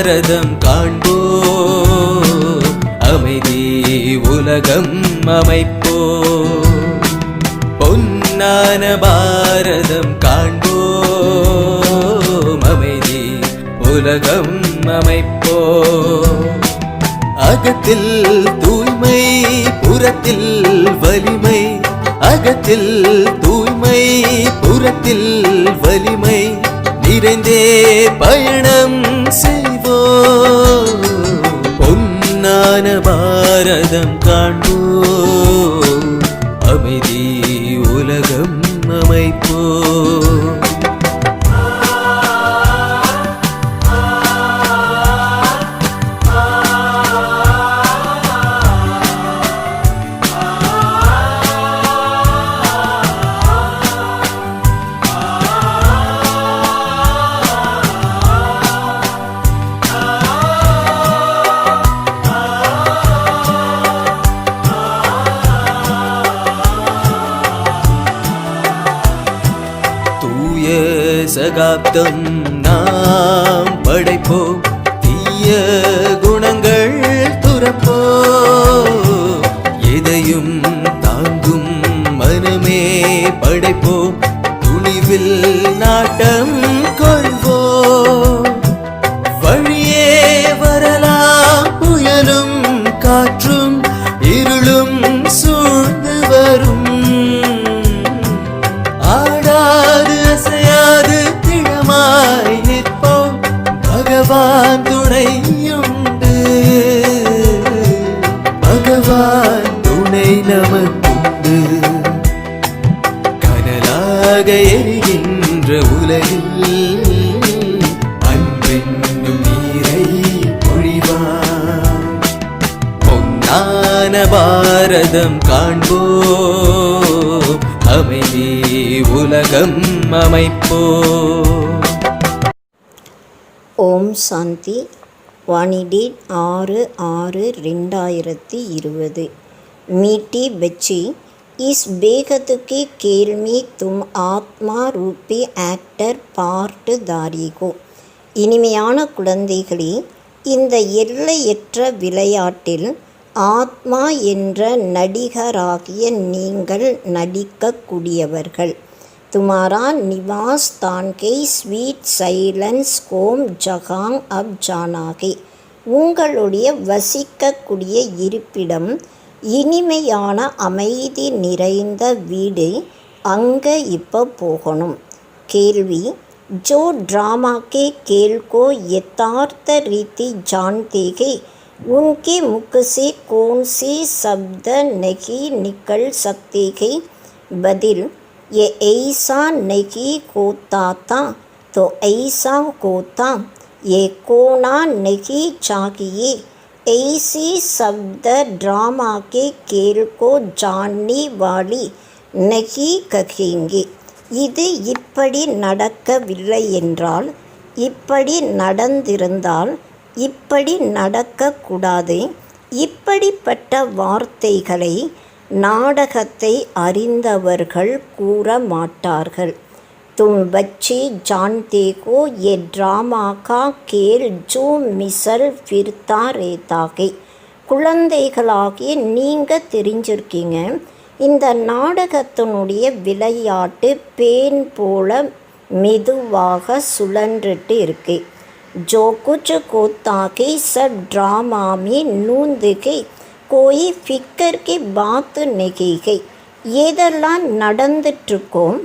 பாரதம் காண்போ, அமைதி உலகம் அமைப்போ. பொன்னான பாரதம் காண்போ, அமைதி உலகம் அமைப்போ. அகத்தில் தூய்மை புறத்தில் வலிமை, அகத்தில் தூய்மை புறத்தில் வலிமை, நிறைந்தே பயணம் செய்வோ. பொன்னான பாரதம் காண்போ, அமைதி உலகம் அமைப்போ. சகாப்தம் நாம் படைப்போம், தீய குணங்கள் துறப்போம். எதையும் தாங்கும் மனமே படைப்போம், துணிவில் நாட்டம் கொள்வோம். வழியே வரலாம் புயலும் காற்றும், இருளும் சூழ்ந்து வரும். ஆடாது அசையாது திடமாய் நிற்போம், பகவான் துணையுண்டு. பகவான் துணை நமக்குண்டு. கனலாக எரிகின்ற உலகில் அன்பென்னும் நீரை பொழிவான். பொன்னான பாரதம் காண்போ, அமைதி உலகம் அமைப்போ. ஓம் சாந்தி. வாணிடேட் 6/6/2020. मीठी बच्ची, इस बेहद की खेल में तुम ஆத்மா ரூபி ஆக்டர் பார்ட்டுதாரி हो. இனிமையான குழந்தைகளே, இந்த எல்லையற்ற விளையாட்டில் ஆத்மா என்ற நடிகராகிய நீங்கள் நடிக்கக்கூடியவர்கள். துமாரா நிவாஸ் தான்கே ஸ்வீட் சைலன்ஸ் கோம் ஜகாங் அப் ஜானாகே. உங்களுடைய வசிக்கக்கூடிய இருப்பிடம் இனிமையான அமைதி நிறைந்த வீடு. அங்கே இப்போ போகணும். கேள்வி: जो ड्रामा के खेल को यथार्थ रीति जानते हैं, उनके मुख से कौन से शब्द नहीं निकल सकते हैं? बदल: ये ऐसा नहीं होता था तो ऐसा होता, ये होना नहीं चाहिए. ऐसे शब्द ड्रामा के खेल को जानने वाली नहीं कहेंगे. இது இப்படி நடக்கவில்லை என்றால், இப்படி நடந்திருந்தால், இப்படி நடக்கக்கூடாது, இப்படிப்பட்ட வார்த்தைகளை நாடகத்தை அறிந்தவர்கள் கூற மாட்டார்கள். तुम बच्चे जानते हो ये ड्रामा का खेल जो मिसल फिरता रहता है. குழந்தைகளாகிய நீங்கள் தெரிஞ்சிருக்கீங்க, இந்த நாடகத்தினுடைய விளையாட்டு பேன் போல மெதுவாக சுழன்றுட்டு இருக்கு. जो कुछ होता है सब ड्रामा में नूंद है, कोई फिक्र की बात नहीं है. எதெல்லாம் நடந்துட்டுருக்கோம்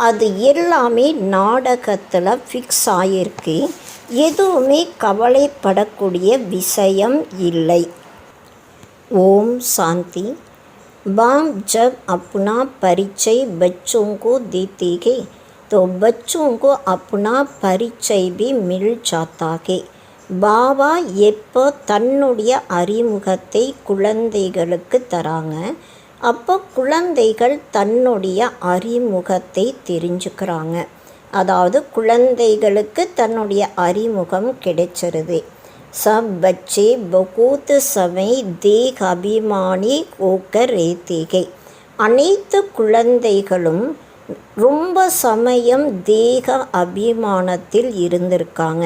அது எல்லாமே நாடகத்தில் ஃபிக்ஸ் ஆகிருக்கு. எதுவுமே கவலைப்படக்கூடிய விஷயம் இல்லை. ஓம் சாந்தி. बाप जब अपना परिचय बच्चों को देते हैं तो बच्चों को अपना परिचय भी मिल जाता है. பாபா எப்போ தன்னுடைய அறிமுகத்தை குழந்தைகளுக்கு தராங்க, அப்போ குழந்தைகள் தன்னுடைய அறிமுகத்தை தெரிஞ்சுக்கிறாங்க. அதாவது குழந்தைகளுக்கு தன்னுடைய அறிமுகம் கிடைச்சிருது. सब बच्चे बहुत समय देह अभिमानी होकर रहते हैं. அனைத்து குழந்தைகளும் ரொம்ப சமயம் தேக அபிமானத்தில் இருந்திருக்காங்க.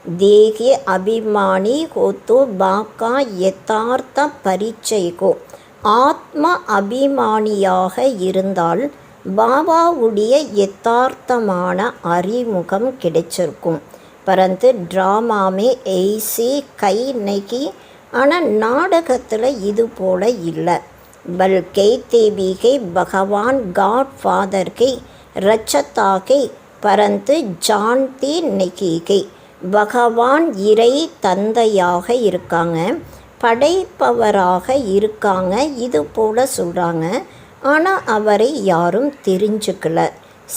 देहे अभिमानी हो तो बाका யதார்த்த பரிச்சைகோ. ஆத்ம அபிமானியாக இருந்தால் பாபாவுடைய யதார்த்தமான அறிமுகம் கிடைச்சிருக்கும். பரந்து ட்ராமாமே எய்சி கை நகி. ஆனால் நாடகத்தில் இது போல இல்லை. பல்கை தேவிகை பகவான் காட் ஃபாதர்கை ரச்சதாகை பரந்து ஜான்தி நெகிகை. பகவான் இறை தந்தையாக இருக்காங்க, படைப்பவராக இருக்காங்க, இது போல் சொல்கிறாங்க. ஆனால் அவரை யாரும் தெரிஞ்சுக்கல.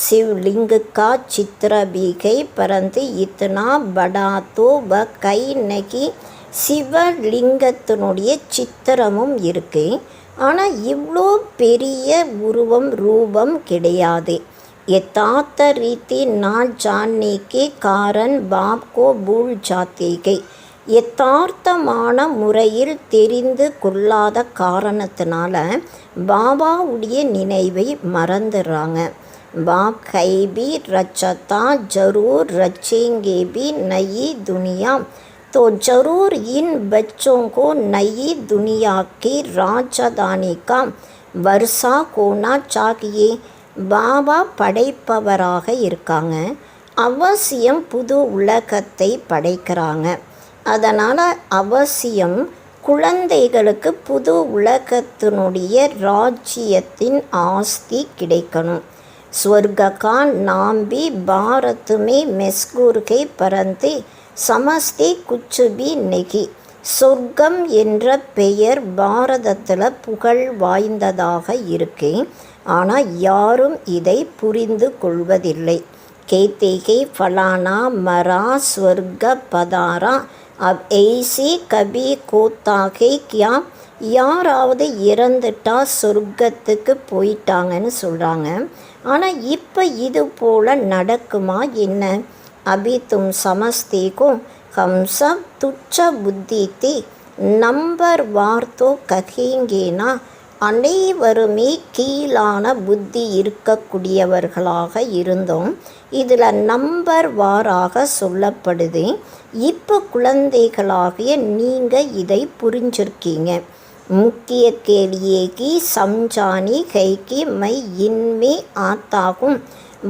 சிவ்லிங்குக்கா சித்திரபீகை பரந்து இத்தனா படாத்தோ வ கை நகி. சிவலிங்கத்தினுடைய சித்திரமும் இருக்குது. ஆனால் இவ்வளோ பெரிய உருவம் ரூபம் கிடையாது. யதார்த்த ரீதி நான் ஜானே கே காரன் பாப் கோ பூல் ஜாத்தே கை. யதார்த்தமான முறையில் தெரிந்து கொள்ளாத காரணத்தினால பாபாவுடைய நினைவை மறந்துடுறாங்க. बाप है भी रचता जरूर रचेंगे भी नई दुनिया. तो जरूर इन बच्चों को नई दुनिया की राजधानी का वर्षा होना चाहिए. பாபா படைப்பவராக இருக்காங்க, அவசியம் புது உலகத்தை படைக்கிறாங்க. அதனால் அவசியம் குழந்தைகளுக்கு புது உலகத்தினுடைய ராஜ்யத்தின் ஆஸ்தி கிடைக்கணும். स्वर्ग का नाम भी भारत में मशहूर है परंतु समझते कुछ भी नहीं. சொர்க்கம் என்ற பெயர் பாரதத்தில் புகழ் வாய்ந்ததாக இருக்கு. ஆனால் யாரும் இதை புரிந்து கொள்வதில்லை. கேத்தேகை ஃபலானா மரா ஸ்வர்க பதாரா அப் எய்சி கபி கோத்தாகை கியா. யாராவது இறந்துட்டா சொர்க்கத்துக்கு போயிட்டாங்கன்னு சொல்கிறாங்க. ஆனால் இப்போ இது போல் நடக்குமா என்ன? அபி தும் சமஸ்தேகோ ஹம் சப் துச்ச புத்தி தே நம்பர் வார்த்தோ ககேங்கேனா. அனைவருமே கீழான புத்தி இருக்கக்கூடியவர்களாக இருந்தோம். இதில் நம்பர் வாராக சொல்லப்படுது. இப்போ குழந்தைகளாகிய நீங்கள் இதை புரிஞ்சிருக்கீங்க. मुख्य के लिए कि समझानी है कि मैं इनमें आता हूँ.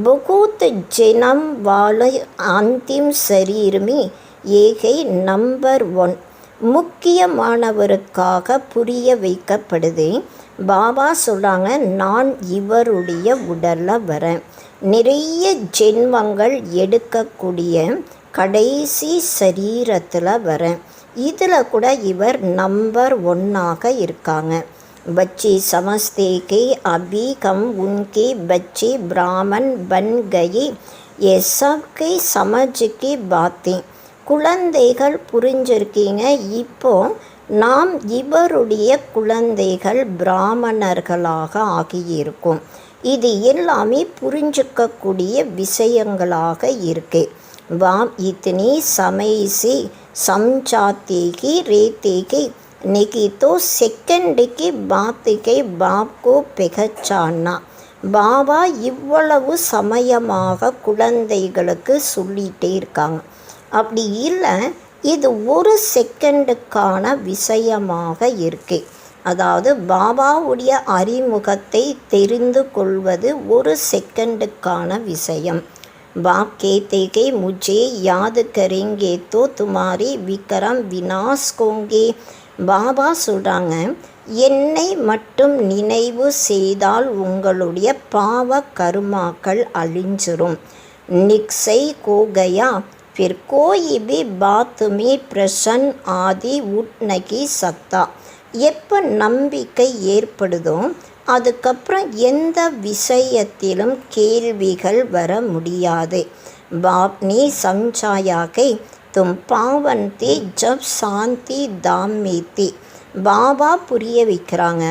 बहुत जन्म वाले अंतिम शरीर में ये है नंबर 1. முக்கியமானவருக்காக புரிய வைக்கப்படுது. பாபா சொல்கிறாங்க, நான் இவருடைய உடலில் வரேன். நிறைய ஜென்மங்கள் எடுக்கக்கூடிய கடைசி சரீரத்தில் வரேன். இதில் கூட இவர் நம்பர் 1ஆக இருக்காங்க. बच्चे समझते कि अभी हम उनके बच्चे ब्राह्मण बन गए. ये सब के समझ की बातें. குழந்தைகள் புரிஞ்சிருக்கீங்க. இப்போ நாம் இவருடைய குழந்தைகள் பிராமணர்களாக ஆகியிருக்கும். இது எல்லாமே புரிஞ்சிக்கக்கூடிய விஷயங்களாக இருக்கு. वाम इतनी समय से समझाते ही रहते कि नहीं तो सेकंड की बात के बाप को पहचानना. பாபா இவ்வளவு சமயமாக குழந்தைகளுக்கு சொல்லிகிட்டே இருக்காங்க. அப்படி இல்லை, இது ஒரு செகண்டுக்கான விஷயமாக இருக்கு. அதாவது பாபாவுடைய அறிமுகத்தை தெரிந்து கொள்வது ஒரு செகண்டுக்கான விஷயம். बाप कहते कि मुझे याद करेंगे तो तुम्हारी विक्रम विनाश होंगे. பாபா சொல்கிறாங்க, என்னை மட்டும் நினைவு செய்தால் உங்களுடைய பாவ கருமாக்கள் அழிஞ்சிரும். நிக்ஸை கோகயா फिर कोई भी बात में प्रश्न आदि उठ नहीं सकता. எப்போ நம்பிக்கை ஏற்படுதோ அதுக்கப்புறம் எந்த விஷயத்திலும் கேள்விகள் வர முடியாது. பாப் நீ சம்சாயா கை தும் பாவன் தே ஜப் சாந்தி தாமே தே. பாபா புரிய வைக்கிறாங்க,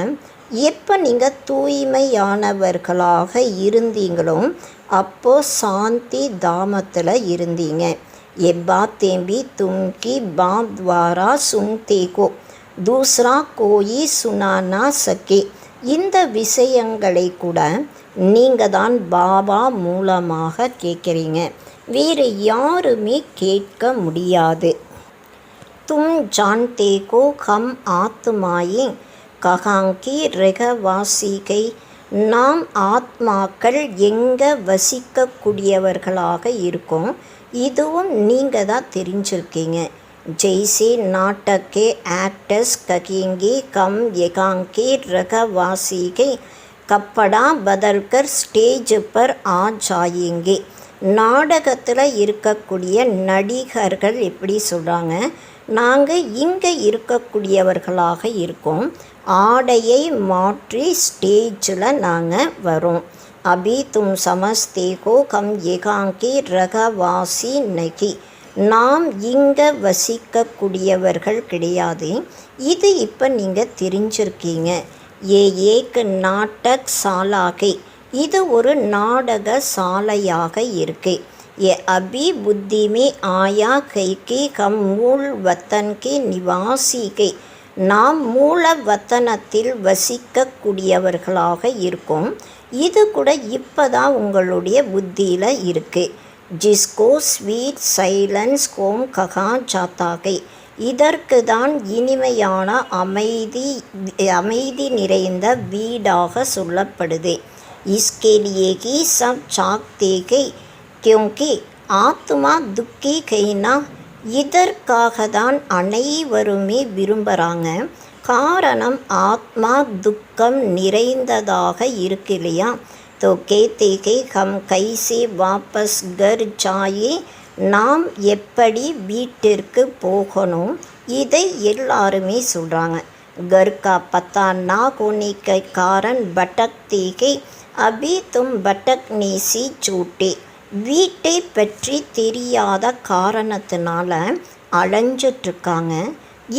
எப்போ நீங்கள் தூய்மையானவர்களாக இருந்தீங்களோ அப்போது சாந்தி தாமத்தில் இருந்தீங்க. ये बातें भी तुमकी बाप द्वारा सुनते हो, दूसरा कोई सुना ना सके. இந்த விஷயங்களை கூட நீங்கள் தான் பாபா மூலமாக கேட்குறீங்க. வேறு யாருமே கேட்க முடியாது. தும் ஜான்தே கோ ஹம் ஆத்மாயே கஹாங்கி ரெகவாசிகை. நாம் ஆத்மாக்கள் எங்கே வசிக்கக்கூடியவர்களாக இருக்கோம், இதுவும் நீங்கள் தான் தெரிஞ்சிருக்கீங்க. जैसे नाटक के एक्टर्स कहेंगे कम एकांकी रगवासी கப்படா பதல்கர் ஸ்டேஜ் பர் ஆ ஜாயேங்கே. நாடகத்தில் இருக்கக்கூடிய நடிகர்கள் எப்படி சொல்கிறாங்க, நாங்கள் இங்கே இருக்கக்கூடியவர்களாக இருக்கோம், ஆடையை மாற்றி ஸ்டேஜில் நாங்கள் வரோம். அபி தும் சமஸ்தேகோ கம் ஏகாங்கி ரகவாசி நகி. நாம் இங்கே வசிக்கக்கூடியவர்கள் கிடையாது, இது இப்போ நீங்கள் தெரிஞ்சிருக்கீங்க. ஏக் நாட்டக் சாலாகை. இது ஒரு நாடக சாலையாக இருக்கு. ये अभी बुद्धि में आया है कि हम मूल वतन के निवासी के. நாம் மூல வத்தனத்தில் வசிக்கக்கூடியவர்களாக இருக்கோம், இது கூட இப்போ தான் உங்களுடைய புத்தியில் இருக்குது. ஜிஸ்கோ ஸ்வீட் சைலன்ஸ் கோம் ககா ஜாத்தாகை. இதற்கு தான் இனிமையான அமைதி நிறைந்த வீடாக சொல்லப்படுது. இஸ்கேலியே கி சப் சாக்தேகை கியோங்கி ஆத்மா துக்கி கைனா. இதற்காக தான் அனைவருமே விரும்புகிறாங்க, காரணம் ஆத்மா துக்கம் நிறைந்ததாக இருக்கு இல்லையா. तो कहते हैं हम कैसे वापस घर जाए. நாம் எப்படி வீட்டிற்கு போகணும், இதை எல்லாருமே சொல்கிறாங்க. घर का पता ना होने के कारण भटकते हैं. अभी तुम भटकने से छूटे. வீட்டை பற்றி தெரியாத காரணத்தினால அலைஞ்சிட்ருக்காங்க,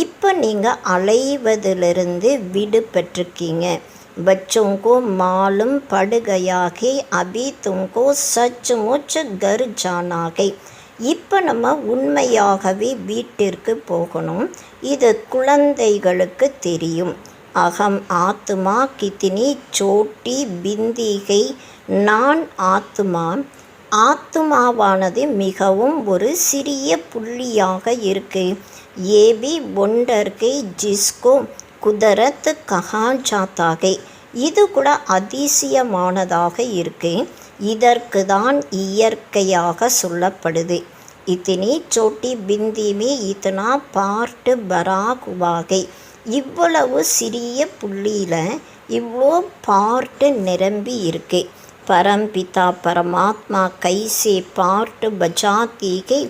இப்போ நீங்கள் அலைவதிலிருந்து விடுபட்டிருக்கீங்க. बच्चों को मालूम पड़ गया कि अभी तुमको सचमुच घर जाना है. இப்போ நம்ம உண்மையாகவே வீட்டிற்கு போகணும், இது குழந்தைகளுக்கு தெரியும். அகம் ஆத்மா கித்தினி சோட்டி பிந்திகை. நான் ஆத்மா, ஆத்மாவானது மிகவும் ஒரு சிறிய புள்ளியாக இருக்கு. ஏபி ஒண்டர்கை ஜிஸ்கோ குதரத் கஹா ஜாத்தாகை. இது கூட அதிசயமானதாக இருக்கு, இதற்கு தான் இயற்கையாக சொல்லப்படுது. இத்தினி சோட்டி பிந்திமே இத்தனா பார்ட்டு பராகுவாகை. இவ்வளவு சிறிய புள்ளியில் இவ்வளோ பார்ட்டு நிரம்பி இருக்கு. பரம்பிதா பரமாத்மா கைசே பார்ட்டு பஜாத்தீகை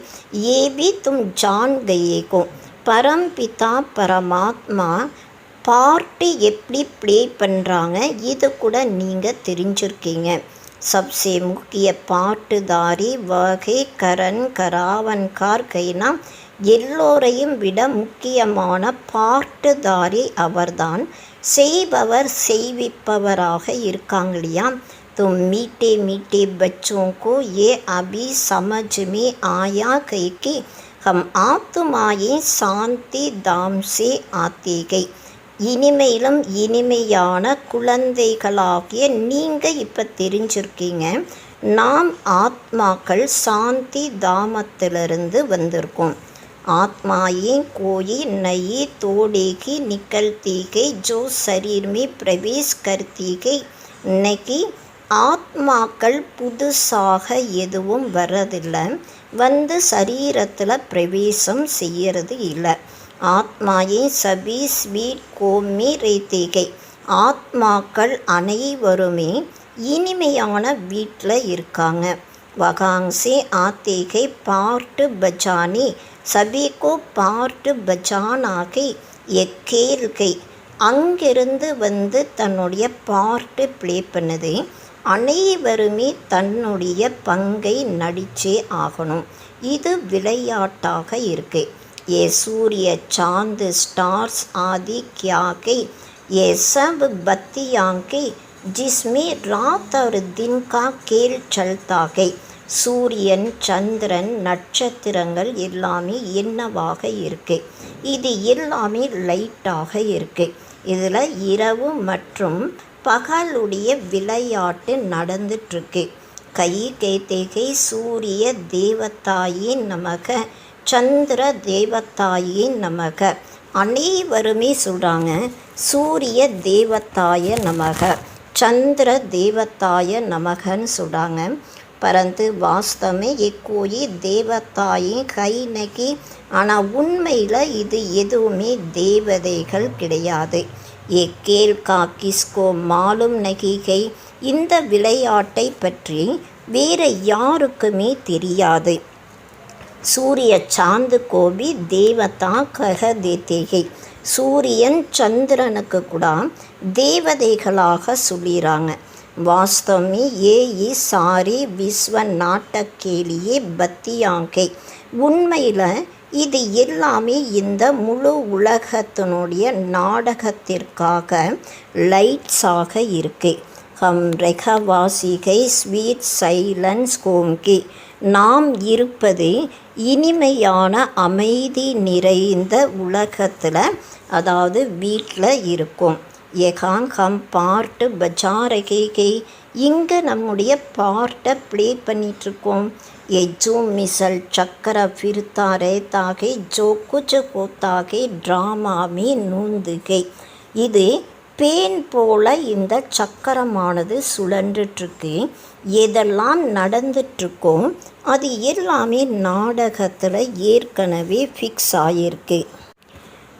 ஏபி தும் ஜான் கயேகோ. பரம்பிதா பரமாத்மா பார்ட்டு எப்படி ப்ளே பண்ணுறாங்க, இது கூட நீங்கள் தெரிஞ்சிருக்கீங்க. சப்சே முக்கிய பாட்டுதாரி வகை கரண் கராவன்கார் கைனா. எல்லோரையும் விட முக்கியமான பாட்டுதாரி அவர்தான், செய்பவர் செய்விப்பவராக இருக்காங்க இல்லையா. तुम मीठे मीठे बच्चों को ये अभी समझ में आया है कि हम आत्माएं शांति धाम से आते गई. இனிமையிலும் இனிமையான குழந்தைகளாகிய நீங்கள் இப்போ தெரிஞ்சிருக்கீங்க, நாம் ஆத்மாக்கள் சாந்தி தாமத்திலிருந்து வந்திருக்கோம். आत्माएं कोई नई तोड़ेगी निकलती गई जो शरीर में प्रवेश करती गई नहीं. ஆத்மாக்கள் புதுசாக எதுவும் வர்றதில்லை, வந்து சரீரத்தில் பிரவேசம் செய்யறது இல்லை. ஆத்மாயே சபி ஸ்வீட் கோமி ரேத்தேகை. ஆத்மாக்கள் அனைவருமே இனிமையான வீட்டில் இருக்காங்க. வகாங்ஸே ஆத்தேகை பார்ட்டு பஜானி. சபிகோ பார்ட்டு பஜானாகை எக்கேல்கை. அங்கிருந்து வந்து தன்னுடைய பார்ட்டு ப்ளே பண்ணுது. அனைவருமே தன்னுடைய பங்கை நடிச்சே ஆகணும், இது விளையாட்டாக இருக்கு. ये सूर्य चांद स्टार्स आदि क्या के ये सब बत्तियाँ के जिसमें रात और दिन का खेल चलता है. சூரியன் சந்திரன் நட்சத்திரங்கள் எல்லாமே என்னவாக இருக்கு, இது எல்லாமே லைட்டாக இருக்கு. இதில் இரவு மற்றும் பகலுடைய விளையாட்டு நடந்துட்டுருக்கு. கை கேத்தேகை சூரிய தேவதாயே நமக, சந்திர தேவதாயே நமக. அனைவருமே சொல்கிறாங்க சூரிய தேவதாய நமக, சந்திர தேவதாய நமகன்னு சொல்கிறாங்க. பரந்து வாஸ்தவமே எக்கோயி தேவதாயே கை நகி. ஆனால் உண்மையில் இது எதுவுமே தேவதைகள் கிடையாது. ஏ கேல் கா கிஸ்கோ மாலும் நகிகை. இந்த விளையாட்டை பற்றி வேறு யாருக்குமே தெரியாது. சூரிய சாந்து கோபி தேவதா கக தேத்தேகை. சூரியன் சந்திரனுக்கு கூட தேவதைகளாக சொல்லிறாங்க. வாஸ்தவமே ஏ சாரி விஸ்வ நாட்டக்கேலியே பத்தியாங்கை. உண்மையில் இது எல்லாமே இந்த முழு உலகத்தினுடைய நாடகத்திற்காக லைட்ஸாக இருக்கு. ஹம் ரெகவாசிகை ஸ்வீட் சைலன்ஸ் கோம்கி. நாம் இருப்பது இனிமையான அமைதி நிறைந்த உலகத்தில், அதாவது வீட்டில் இருக்கும். ஏகாங் ஹம் பார்ட்டு பஜாரகை. இங்கே நம்முடைய பார்ட்டை ப்ளே பண்ணிகிட்ருக்கோம். ये जो मिसल चक्कर फिरता रहता है, जो कुछ होता है ड्रामा में नूंदुகை. இது பேன் போல இந்த சக்கரமானது சுழன்றுட்டுருக்கு. எதெல்லாம் நடந்துட்டுருக்கோ அது எல்லாமே நாடகத்தில் ஏற்கனவே ஃபிக்ஸ் ஆகிருக்கு.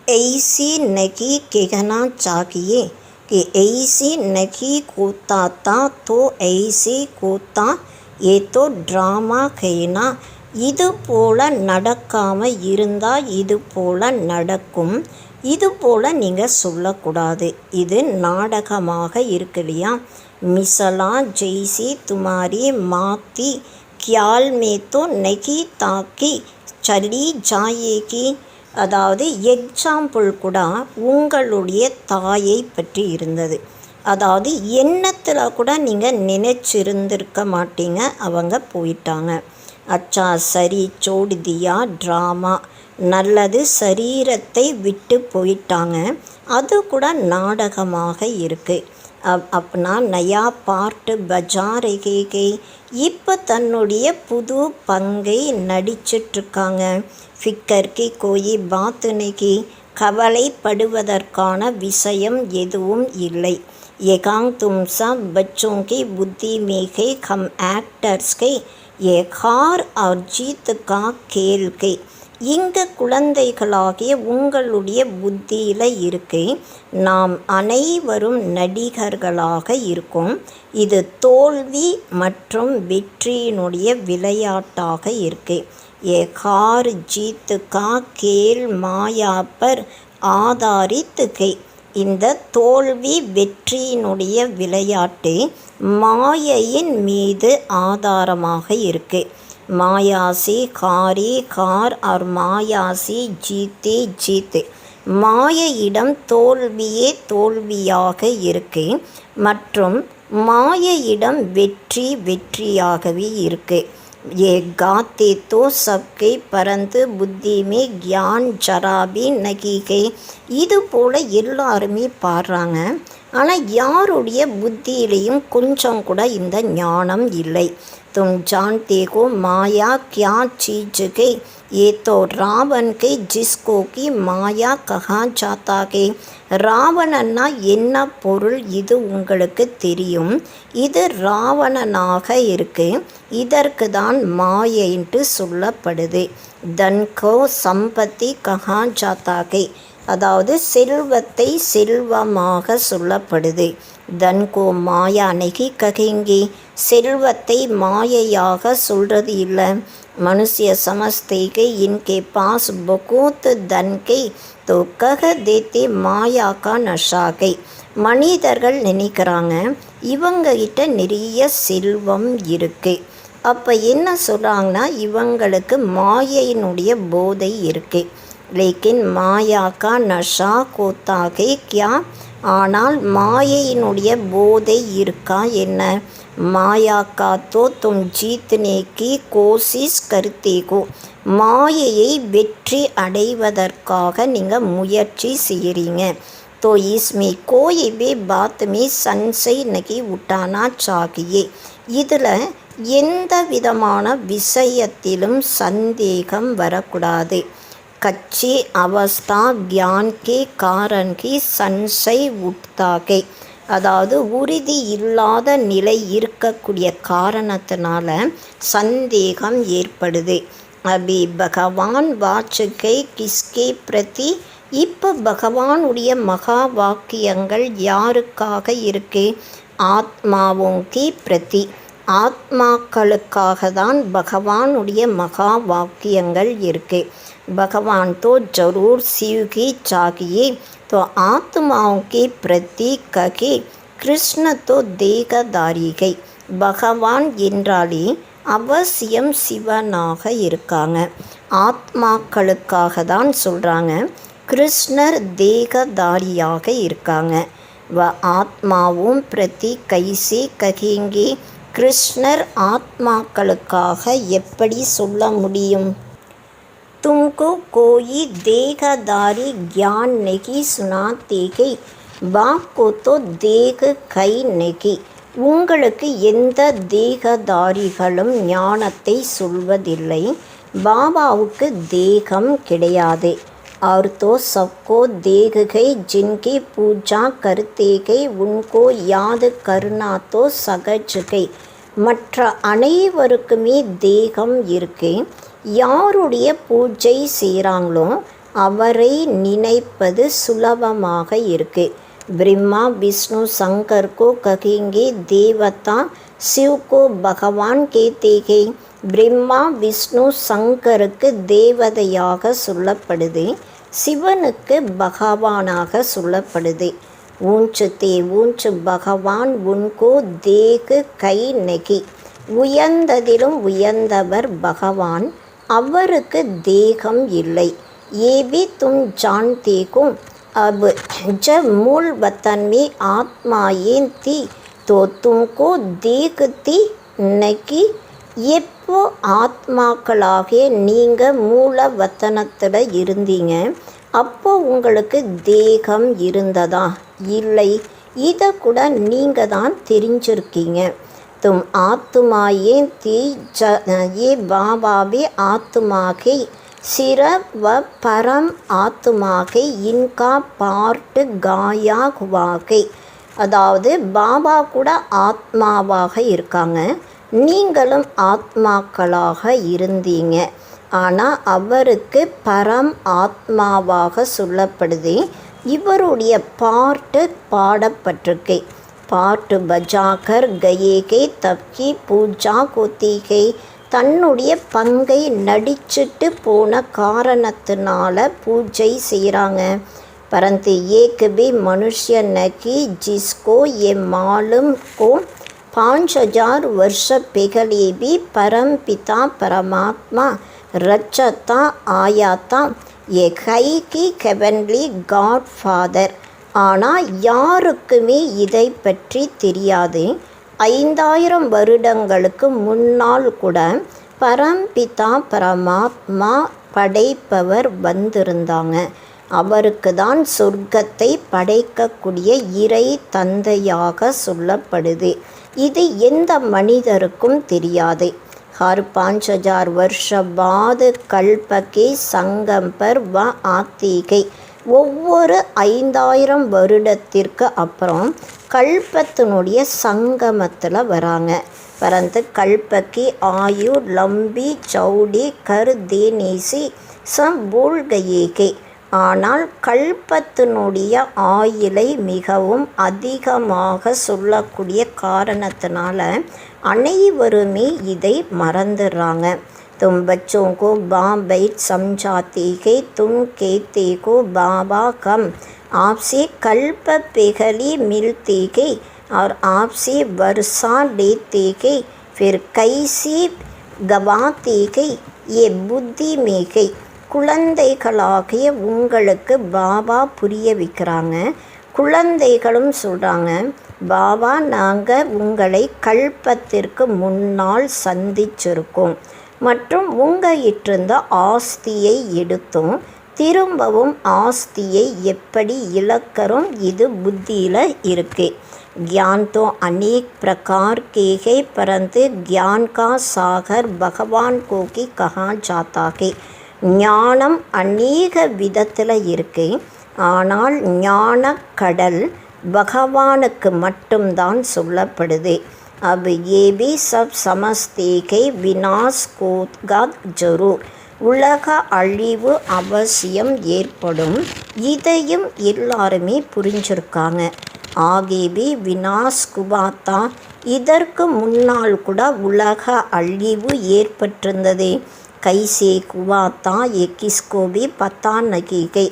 ऐसी नहीं कहना चाहिए कि ऐसी नहीं होता था तो ऐसे होता, ஏதோ ட்ராமா கைனா. இது போல் நடக்காமல் இருந்தால் இது போல் நடக்கும். இது போல் நீங்கள் சொல்லக்கூடாது. இது நாடகமாக இருக்கு இல்லையா. மிசலா ஜெய்சி துமாரி மாத்தி கியால் மே தோ நகி தாக்கி சலி ஜாயேகி. அதாவது எக்ஸாம்பிள் கூட உங்களுடைய தாயை பற்றி இருந்தது. அதாவது எண்ணத்தில் கூட நீங்கள் நினச்சிருந்திருக்க மாட்டீங்க, அவங்க போயிட்டாங்க. அச்சா சரி சோடி தியா ட்ராமா. நல்லது சரீரத்தை விட்டு போயிட்டாங்க, அது கூட நாடகமாக இருக்குது. அப்பனா நயா பார்ட்டு பஜாரகை. இப்போ தன்னுடைய புது பங்கை நடிச்சிட்ருக்காங்க. ஃபிக்கர்கி கோயி பாத்துனைகி. கவலைப்படுவதற்கான விஷயம் எதுவும் இல்லை. ஏகாங் தும் சப் பச்சோं की बुद्धि में है, हम एक्टर्स के ये हार और जीत का खेल के. இங்கே குழந்தைகளாகிய உங்களுடைய புத்தியில் இருக்கு. நாம் அனைவரும் நடிகர்களாக இருக்கோம். இது தோல்வி மற்றும் வெற்றியினுடைய விளையாட்டாக இருக்கு. ये हार जीत का खेल माया पर आधारित है. இந்த தோல்வி வெற்றியினுடைய விளையாட்டு மாயையின் மீது ஆதாரமாக இருக்கு. மாயாசி காரி கார் और மாயாசி ஜீத்தே ஜீத். மாயையிடம் தோல்வியே தோல்வியாக இருக்கு மற்றும் மாயையிடம் வெற்றி வெற்றியாகவே இருக்கு. ये गाते तो सबके परंतु புத்தி மே ज्ञान जरा भी नहीं है. இது போல் எல்லாருமே பாடுறாங்க, ஆனால் யாருடைய புத்தியிலையும் கொஞ்சம் கூட இந்த ஞானம் இல்லை. तुम जानते हो माया क्या चीज़ है, ये तो रावण के जिसको की माया कहा जाता है. ராவணன்னா என்ன பொருள் இது உங்களுக்கு தெரியும். இது ராவணனாக இருக்கு. இதற்கு தான் மாயைன்ட்டு சொல்லப்படுது. தன்கோ சம்பத்தி கஹா ஜாத்தா கை. அதாவது செல்வத்தை செல்வமாக சொல்லப்படுது. தன்கோ மாயா நகி ககேங்கி. செல்வத்தை மாயையாக சொல்கிறது இல்லை. மனுஷிய சமஸ்தேகை இன்கே பாஸ் பகூத் தன்கை தோ கக தேத்தே மாயா கா நஷாகை. மனிதர்கள் நினைக்கிறாங்க இவங்ககிட்ட நிறைய செல்வம் இருக்குது. அப்போ என்ன சொல்கிறாங்கன்னா இவங்களுக்கு மாயையினுடைய போதை இருக்குது. லேக்கின் மாயா கா நஷா கோத்தாகை கியா. ஆனால் மாயையினுடைய போதை இருக்கா என்ன. மாயா கா தோ தும் ஜீத்னே கி கோசிஸ் கருத்தேகோ. மாயையை வெற்றி அடைவதற்காக நீங்கள் முயற்சி செய்கிறீங்க. तो इसमें कोई भी बात में संशय नहीं उठाना चाहिए. இதில் எந்த விதமான விஷயத்திலும் சந்தேகம் வரக்கூடாது. கச்சி அவஸ்தா கியான் கே காரன் கி சன்சய் உட்தாகை, அதாவது உறுதி இல்லாத நிலை இருக்கக்கூடிய காரணத்தினால சந்தேகம் ஏற்படுது. அபி பகவான் வாச்சுகை கிஸ்கே பிரதி, இப்போ பகவானுடைய மகா வாக்கியங்கள் யாருக்காக இருக்கு? ஆத்மாவோங்கி பிரதி, ஆத்மாக்களுக்காக தான் பகவானுடைய மகா வாக்கியங்கள் இருக்கு. பகவான் தோ ஜரூர் சிவ்கி சாகியே, तो आत्माओं के प्रति कहे கிருஷ்ண தோ தேகதாரிகை, பகவான் என்றாலே அவசியம் சிவனாக இருக்காங்க. ஆத்மாக்களுக்காக தான் சொல்கிறாங்க, கிருஷ்ணர் தேகதாரியாக இருக்காங்க. வ ஆத்மாவும் பிரதி கைசி ககேங்கே, கிருஷ்ணர் ஆத்மாக்களுக்காக எப்படி சொல்ல முடியும்? तुमको कोई देहदारी ज्ञान नहीं सुनाते कि बाप को तो देह கை நெகி, உங்களுக்கு எந்த தேகதாரிகளும் ஞானத்தை சொல்வதில்லை. பாபாவுக்கு தேகம் கிடையாது. और तो सबको देख गई जिनकी पूजा करते गई उनको याद करना तो सहज गई, மற்ற அனைவருக்குமே தேகம் இருக்கு. யாருடைய பூஜை செய்கிறாங்களோ அவரை நினைப்பது சுலபமாக இருக்கு. ब्रह्मा विष्णु शंकर को कहेंगे देवता, शिव को भगवान कहते हैं. பிரம்மா விஷ்ணு சங்கருக்கு தேவதையாக சொல்லப்படுது, சிவனுக்கு பகவானாக சொல்லப்படுது. ஊஞ்சு தே ஊஞ்சு பகவான் உன்கோ தேகு கை நெகி, உயர்ந்ததிலும் உயர்ந்தவர் பகவான், அவருக்கு தேகம் இல்லை. ஏபி தும் ஜான்தேகும் अब जब मूल वतन में आत्मा ஏன் थी तो तुमको देखती नहीं. எப்போ ஆத்மாக்களாகிய நீங்கள் மூல வத்தனத்தில் இருந்தீங்க, அப்போ உங்களுக்கு தேகம் இருந்ததா? இல்லை. இதை கூட நீங்கள் தான் தெரிஞ்சிருக்கீங்க. तुम आत्मा ये थी ये बाबा भी आत्मा के सिर व परम आत्मा के इनका पार्ट गाया हुआ के, அதாவது பாபா கூட ஆத்மாவாக இருக்காங்க, நீங்களும் ஆத்மாக்களாக இருந்தீங்க. ஆனால் அவருக்கு பரம் ஆத்மாவாக சொல்லப்படுது. இவருடைய பாட்டு பாடப்பட்டிருக்கு. பாட்டு பஜாகர் கயேகை தப்கி பூஜா கோத்திகை, தன்னுடைய பங்கை நடிச்சிட்டு போன காரணத்தினால பூஜை செய்கிறாங்க. परंतु एक भी मनुष्य न कि जिसको ये मालूम को 5000 वर्ष पहले भी परम पिता परमात्मा रचता आया था, ये है कि हेवनली गॉड फादर. ஆனால் யாருக்குமே இதை பற்றி தெரியாது. 5000 வருடங்களுக்கு முன்னால் கூட பரம்பிதா பரமாத்மா படைப்பவர் வந்திருந்தாங்க. அவருக்கு தான் சொர்க்கத்தை படைக்கக்கூடிய இறை தந்தையாக சொல்லப்படுது. இது எந்த மனிதருக்கும் தெரியாது. हर 5000 वर्ष बाद कल्प के संगम पर वह आती गई. ஒவ்வொரு 5000 வருடத்திற்கு அப்புறம் கல்பத்தினுடைய சங்கமத்தில் வராங்க. பரந்து கல்பக்கி ஆயு லம்பி சௌடி கர் தேனேசி சம் பூல் கயேகே, ஆனால் கல்பத்தினுடைய ஆயுளை மிகவும் அதிகமாக சொல்லக்கூடிய காரணத்தினால அனைவருமே இதை மறந்துடுறாங்க. तुम बच्चों को बाप बैठ समझाते हैं, तुम कहते हो बाबा कम, आपसे कल्प पहली मिलते हैं और आपसे वर्षा लेते हैं, फिर कैसे गवाते हैं, ये बुद्धि में है. குழந்தைகளாகிய உங்களுக்கு பாபா புரிய வைக்கிறாங்க. குழந்தைகளும் சொல்கிறாங்க, பாபா நாங்கள் உங்களை கல்பத்திற்கு முன்னால் சந்திச்சிருக்கோம் மற்றும் உங்கள்கிட்டிருந்த ஆஸ்தியை எடுத்தோம், திரும்பவும் ஆஸ்தியை எப்படி இழக்கிறோம், இது புத்தியில் இருக்கு. ज्ञान तो अनेक प्रकार के है, परंतु ज्ञान का सागर भगवान को की कहा जाता है. ஞானம் அநேக விதத்தில் இருக்கு. ஆனால் ஞான கடல் பகவானுக்கு மட்டும்தான் சொல்லப்படுது. अब ये भी सब समझते हैं विनाश होगा जरूर. உலக அழிவு அவசியம் ஏற்படும். இதையும் எல்லாருமே புரிஞ்சிருக்காங்க. ஆகேபி வினாஷ் குபாத்தா, இதற்கு முன்னால் கூட உலக அழிவு ஏற்பட்டிருந்தது. கைசே குவாத்தா எக்கிஸ்கோபி பத்தா நகிகை,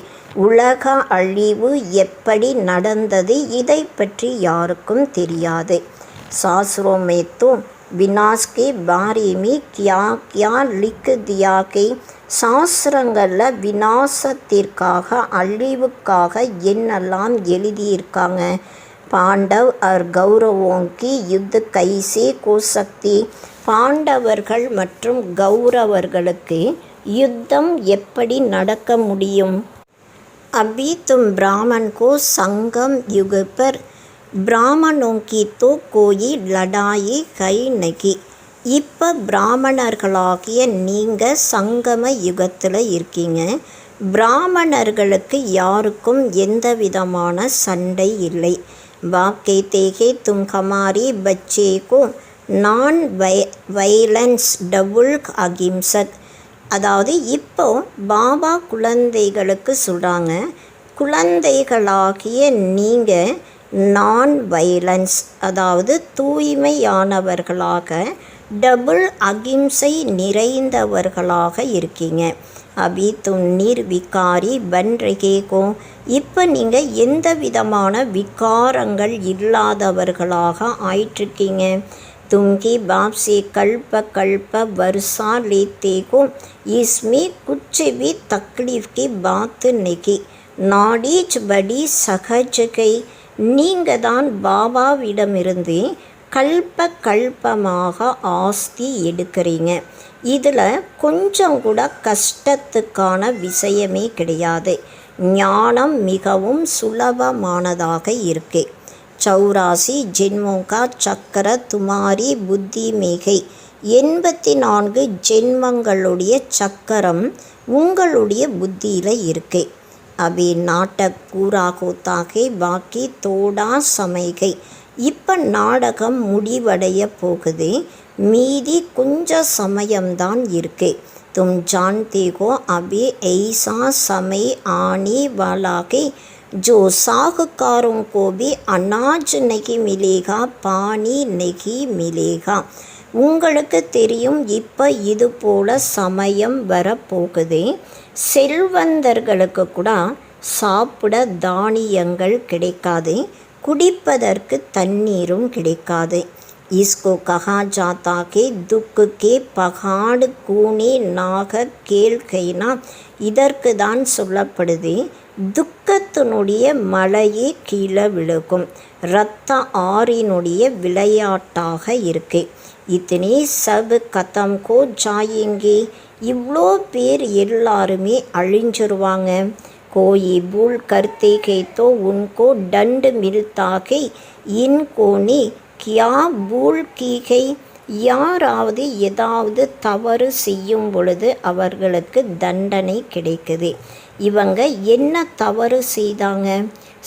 உலக அழிவு எப்படி நடந்தது இதை பற்றி யாருக்கும் தெரியாது. சாஸ்திரோं में तो विनाश के बारे में क्या क्या लिख दिया है. சாஸ்திரங்களில் விநாசத்திற்காக அழிவுக்காக என்னெல்லாம் எழுதியிருக்காங்க. பாண்டவ் और கௌரவோं की युद्ध कैसे हो सकती, பாண்டவர்கள் மற்றும் கௌரவர்களுக்கு யுத்தம் எப்படி நடக்க முடியும். अभी तुम ब्राह्मण को संगम युग पर, ब्राह्मणों की तो कोई लड़ाई है नहीं. இப்போ பிராமணர்களாகிய நீங்கள் சங்கம யுகத்தில் இருக்கீங்க. பிராமணர்களுக்கு யாருக்கும் எந்த விதமான சண்டை இல்லை. பாக்கே தேகே தும் ஹமாரி பச்சே கோ நான் வைலன்ஸ் டபுள் அகிம்சத். அதாவது இப்போ பாபா குழந்தைகளுக்கு சொல்கிறாங்க, குழந்தைகளாகிய நீங்கள் நான் வைலன்ஸ் அதாவது தூய்மையானவர்களாக, டபுள் அகிம்சை நிறைந்தவர்களாக இருக்கீங்க. அபி தும் நிர்விகாரி பன் ரகேகோ, இப்போ நீங்கள் எந்த விதமான விகாரங்கள் இல்லாதவர்களாக ஆயிட்டிருக்கீங்க. तुमकी बाप से कल्प कल्प वर्षा लेते हो, इसमें कुछ भी तकलीफ की बात नहीं. नाडीज बड़ी सहज गई. நீங்கள் தான் பாபாவிடமிருந்து கல்ப கல்பமாக ஆஸ்தி எடுக்கிறீங்க. இதில் கொஞ்சம் கூட கஷ்டத்துக்கான விஷயமே கிடையாது. ஞானம் மிகவும் சுலபமானதாக இருக்கு. 84 ஜென்மோं का சக்கர துமாரி புத்தி மேகை, 84 ஜென்மங்களுடைய சக்கரம் உங்களுடைய புத்தியில் இருக்கு. अभी नाटक पूरा होता है, बाकी थोड़ा समय है. இப்போ நாடகம் முடிவடைய போகுது, மீதி கொஞ்சம் சமயம்தான் இருக்கு. तुम जानते हो अभी ऐसा समय आने वाला है जो साहूकारों को भी अनाज नहीं मिलेगा, पानी नहीं मिलेगा. உங்களுக்கு தெரியும் இப்போ இது போல் சமயம் வரப்போகுது. செல்வந்தர்களுக்கு கூட சாப்பிட தானியங்கள் கிடைக்காது, குடிப்பதற்கு தண்ணீரும் கிடைக்காது. इसको कहा जाता है दुख के पहाड़ கூனே நாக கேள்கைனா, இதற்கு தான் சொல்லப்படுது துக்கத்தினுடைய மலையே கீழே விழுகும், இரத்த ஆறினுடைய விளையாட்டாக இருக்கு. இத்தனை சப் கதம் கோ ஜாயேங்கே, இவ்வளோ பேர் எல்லாருமே அழிஞ்சிருவாங்க. கோயி பூல் கர்த்தே கே தோ உன்கோ டண்டு மில்தாகை, இன்கோனி கியா பூல் கீகை. யாராவது ஏதாவது தவறு செய்யும் பொழுது அவர்களுக்கு தண்டனை கிடைக்குது. இவங்க என்ன தவறு செய்தாங்க.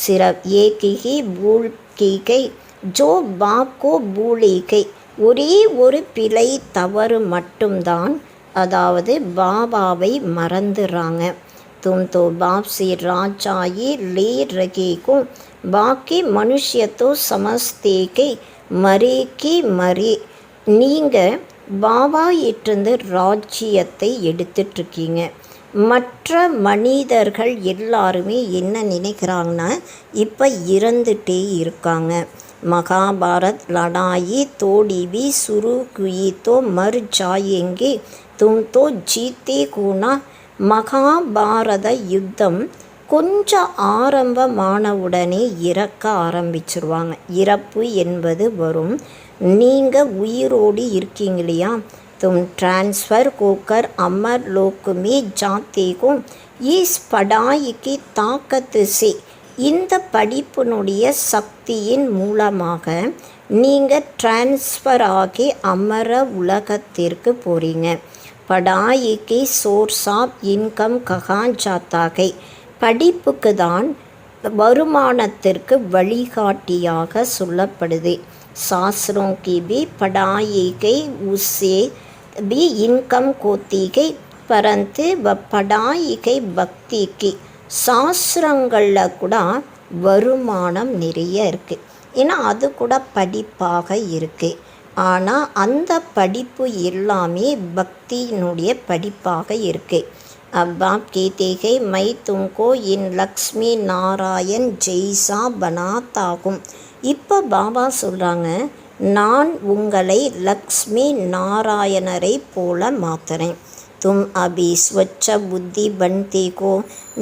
சிறப் ஏகிகி பூல் கீகை ஜோ பாக்கோ பூலிகை, ஒரே ஒரு பிழை தவறு மட்டும்தான், அதாவது பாபாவை மறந்துடுறாங்க. तुम तो बाप से राजाई ले रहे हो, बाकी मनुष्य तो समझते के मरे की मरे. நீங்கள் பாபாயிட்டிருந்து ராஜ்யத்தை எடுத்துட்ருக்கீங்க. மற்ற மனிதர்கள் எல்லாருமே என்ன நினைக்கிறாங்கன்னா இப்போ இறந்துட்டே இருக்காங்க. மகாபாரத் லடாயி தோடி भी शुरू हुई तो मर जाएंगे, तुम तो जीते हो ना. மகாபாரத யுத்தம் கொஞ்சம் ஆரம்பமானவுடனே இறக்க ஆரம்பிச்சிருவாங்க. இறப்பு என்பது வரும். நீங்கள் உயிரோடு இருக்கீங்க இல்லையா. तुम ट्रांसफ़र होकर अमर लोक में जाते हो, इस पढ़ाई की ताकत से இந்த படிப்பினுடைய சக்தியின் மூலமாக நீங்கள் டிரான்ஸ்ஃபர் ஆகி அமர உலகத்திற்கு போகிறீங்க. படாயிக்கு சோர்ஸ் ஆஃப் இன்கம் கஹான் ஜாத்தாகை, படிப்புக்கு தான் வருமானத்திற்கு வழிகாட்டியாக சொல்லப்படுது. சாஸ்திரோं की भी पढ़ाई के उससे भी इनकम होती है, परंतु वह पढ़ाई के भक्ति की சாஸ்திரங்களில் கூட வருமானம் நிறைய இருக்குது. ஏன்னா அது கூட படிப்பாக இருக்குது. ஆனால் அந்த படிப்பு எல்லாமே பக்தியினுடைய படிப்பாக இருக்குது. अब आप कहते हैं मैं तुमको इन லக்ஷ்மி நாராயண் ஜெய்சா பனாத்தாகும். இப்போ பாபா சொல்கிறாங்க, நான் உங்களை லக்ஷ்மி நாராயணரை போல மாற்றுறேன். தும் அபி ஸ்வச்ச புத்தி பன்தேகோ,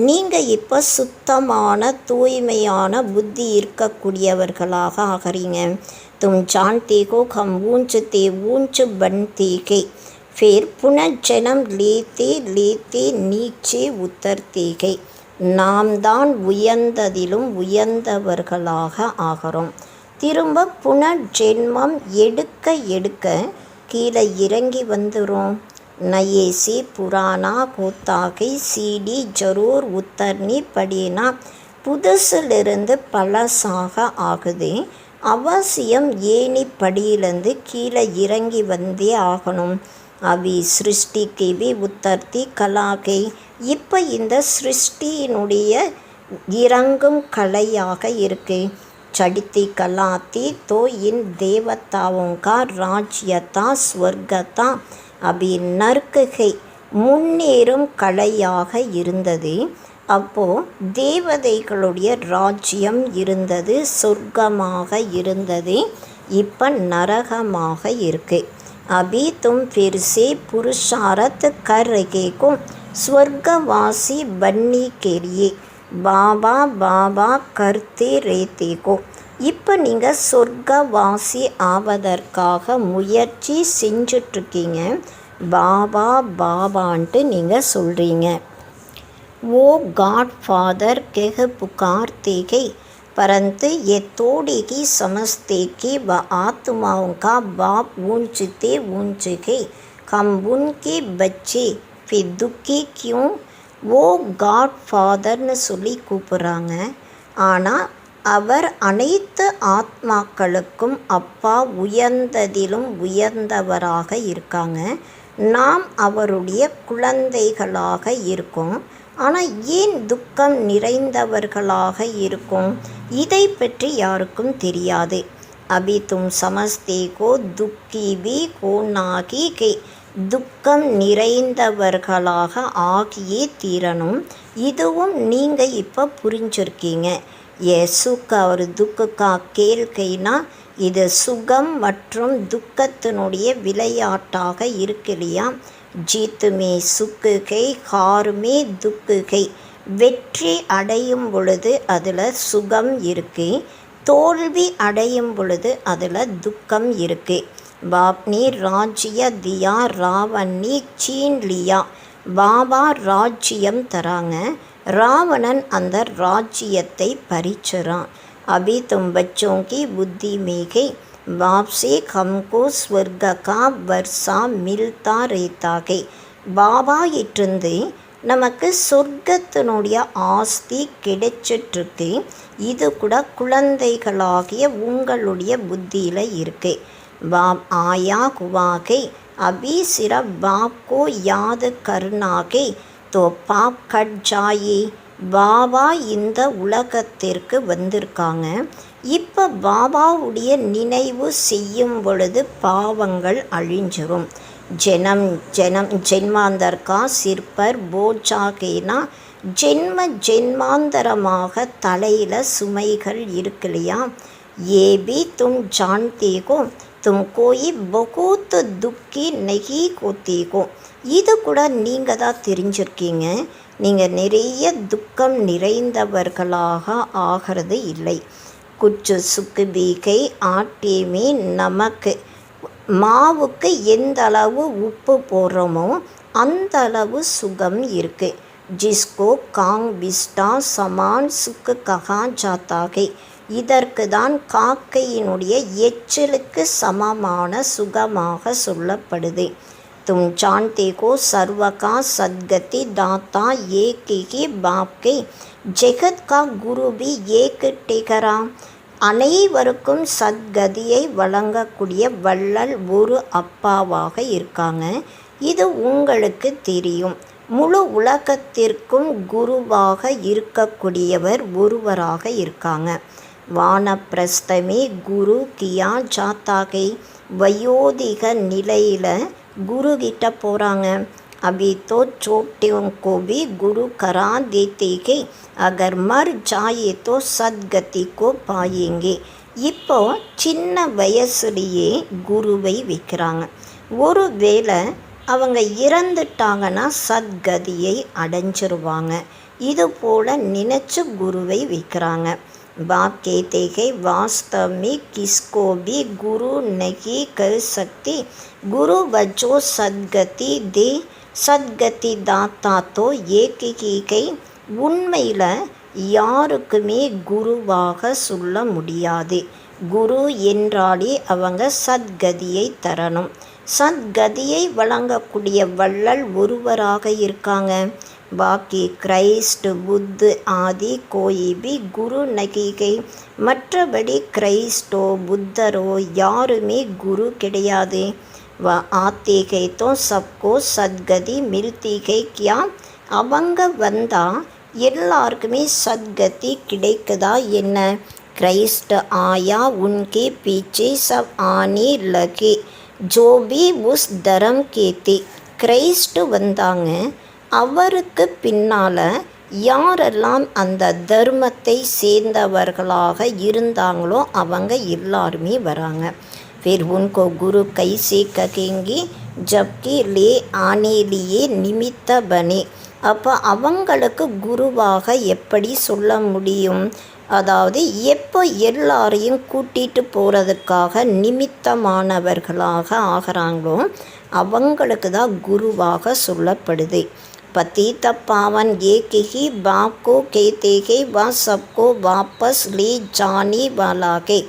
நீங்கள் இப்போ சுத்தமான தூய்மையான புத்தி இருக்கக்கூடியவர்களாக ஆகிறீங்க. தும் ஜான்தேகோ கம் ஊஞ்சு ஊஞ்சு பன்தேகே, फिर पुनर्जन्म लेते लेते नीचे उतरते हैं. நாம் தான் உயர்ந்ததிலும் உயர்ந்தவர்களாக ஆகிறோம். திரும்ப புனர்ஜென்மம் எடுக்க எடுக்க கீழே இறங்கி வந்துடும். नए से पुराना होता है, सीढ़ी जरूर उतरनी पड़ेना. புதுசிலிருந்து பழசாக ஆகுது. அவசியம் ஏணி படியிலேருந்து கீழே இறங்கி வந்தே ஆகணும். அவி சிருஷ்டிக்கு வி உத்தர்த்தி கலாகை, இப்போ இந்த சிருஷ்டியினுடைய இறங்கும் கலையாக இருக்கு. चढ़ती कलाती तो इन देवताओं का राज्यता स्वर्गता अभी नर्क है, முன்னேறும் கலையாக இருந்தது. அப்போது தேவதைகளுடைய ராஜ்யம் இருந்தது, சொர்க்கமாக இருந்தது. இப்போ நரகமாக இருக்கு. अभी तुम फिर से पुरुषार्थ कर रहे हो स्वर्गवासी बनने के लिए, பாபா பாபா கர்த்தே ரேத்தேகோ. இப்போ நீங்கள் சொர்க்கவாசி ஆவதற்காக முயற்சி செஞ்சிட்ருக்கீங்க. பாபா பாபான்ட்டு நீங்கள் சொல்கிறீங்க. ஓ காட் ஃபாதர் கெஹ புகார்த்தே है, परंतु ये थोड़ी ही समझते कि वह आत्माओं का बाप ऊंचते ऊंचे है, हम उनके बच्चे, फिर दुखी क्यों? वो காட் ஃபாதர்னு சொல்லி கூப்பிட்றாங்க. ஆனால் அவர் அனைத்து ஆத்மாக்களுக்கும் அப்பா, உயர்ந்ததிலும் உயர்ந்தவராக இருக்காங்க. நாம் அவருடைய குழந்தைகளாக இருக்கோம். ஆனால் ஏன் துக்கம் நிறைந்தவர்களாக இருக்கும்? இதை பற்றி யாருக்கும் தெரியாது. அபி தும் சமஸ்தே கோ துக்கி வி கோனாகி கே, துக்கம் நிறைந்தவர்களாக ஆகியே தீரணும். இதுவும் நீங்கள் இப்போ புரிஞ்சிருக்கீங்க. ஏ சுக் அவர் துக்கா கேள்கைனா, இது சுகம் மற்றும் துக்கத்தினுடைய விளையாட்டாக இருக்கு இல்லையா? ஜீத்துமே சுக்குகை ஹாருமே துக்குகை, வெற்றி அடையும் பொழுது அதில் சுகம் இருக்குது, தோல்வி அடையும் பொழுது அதில் துக்கம் இருக்குது. பாப்னி ராஜ்ய தியா ராவணி சீன் லியா, பாபா ராஜ்யம் தராங்க, ராவணன் அந்த ராஜ்யத்தை பறிச்சுறான். அபி தும் பச்சோங்கி புத்தி மேகை बाप से हमको स्वर्ग का वर्षा मिलता रहता है. பாபா இட்டிருந்து நமக்கு சொர்க்கத்தினுடைய ஆஸ்தி கிடைச்சிட்ருக்கு. இது கூட குழந்தைகளாகிய உங்களுடைய புத்தியில் இருக்கு. பாப் ஆயா குவாகை அபி சிரப் பாப் கோ யாத் கர்னாகை தோ பாப் கட் ஜாயே. பாபா இந்த உலகத்திற்கு வந்திருக்காங்க. இப்போ பாபாவுடைய நினைவு செய்யும் பொழுது பாவங்கள் அழிஞ்சிரும். ஜனம் ஜனம் ஜென்மாந்தர் கா சிற்பர் போஜாகேனா, ஜென்ம ஜென்மாந்தரமாக தலையில் சுமைகள் இருக்கு இல்லையா? ஏபி தும் ஜான்தேகோ தும் கோயி பகூத் துக்கி நெகி கோத்தேகோ. இது கூட நீங்கள் தான் தெரிஞ்சிருக்கீங்க. நீங்கள் நிறைய துக்கம் நிறைந்தவர்களாக ஆகிறது இல்லை. குச்சு சுக்கு பீகை ஆட்டேமே நமக்கு, மாவுக்கு எந்த அளவு உப்பு போடுறோமோ அந்த அளவு சுகம் இருக்குது. ஜிஸ்கோ காங் விஸ்டா சமான் சுக்கு கஹா ஜாத்தாகை. இதற்கு தான் காக்கையினுடைய எச்சிலுக்கு சமமான சுகமாக சொல்லப்படுது. तुम जानते हो सर्व का सद्गति दाता एक ही बाप के जगत का गुरु भी एक टिकरा. அனைவருக்கும் சத்கதியை வழங்கக்கூடிய வள்ளல் ஒரு அப்பாவாக இருக்காங்க. இது உங்களுக்கு தெரியும். முழு உலகத்திற்கும் குருவாக இருக்கக்கூடியவர் ஒருவராக இருக்காங்க. வானப்பிரஸ்தமே குரு கியா ஜாத்தாகை. வயோதிக நிலையில் குரு கிட்ட போகிறாங்க. अभी तो छोटियों को भी गुरु करा देते हैं, अगर मर जाए तो सद्गति को पाएंगे. இப்போ சின்ன வயசுலேயே குருவை வைக்கிறாங்க. ஒரு வேளை அவங்க இறந்துட்டாங்கன்னா சத்கதியை அடைஞ்சிருவாங்க. இது போல் நினச்சி குருவை வைக்கிறாங்க. बाप कहते हैं वास्तव में किसको भी गुरु नहीं कर सकते, गुरु बच्चों सद्गति दे. சத்கதி தாத்தா தோ ஏகை. உண்மையில் யாருக்குமே குருவாக சொல்ல முடியாது. குரு என்றாலே அவங்க சத்கதியை தரணும். சத்கதியை வழங்கக்கூடிய வள்ளல் ஒருவராக இருக்காங்க. பாக்கி கிரைஸ்ட் புத்து ஆதி கோயிபி குரு நகிகை. மற்றபடி கிரைஸ்டோ புத்தரோ யாருமே குரு கிடையாது. வ ஆத்தேகை தோ சப்கோ சத்கதி மில்திகை கியா. அவங்க வந்தால் எல்லாருக்குமே சத்கதி கிடைக்குதா என்ன? கிரைஸ்ட் ஆயா உன்கே பீச்சே சப் ஆனே லகே ஜோ பி உஸ் தரம் கேத்தி. கிரைஸ்ட் வந்தாங்க, அவருக்கு பின்னால் யாரெல்லாம் அந்த தர்மத்தை சேர்ந்தவர்களாக இருந்தாங்களோ அவங்க எல்லாருமே வராங்க. फिर उनको गुरु कैसे कहेंगे जबकि ले आने लिए निमित्त बने. அப்போ அவங்களுக்கு குருவாக எப்படி சொல்ல முடியும்? அதாவது எப்போ எல்லாரையும் கூட்டிகிட்டு போகிறதுக்காக நிமித்தமானவர்களாக ஆகிறாங்களோ அவங்களுக்கு தான் குருவாக சொல்லப்படுது. पतित पावन एक ही बाप को कहते हैं, वह सबको वापस ले जाने वाला है.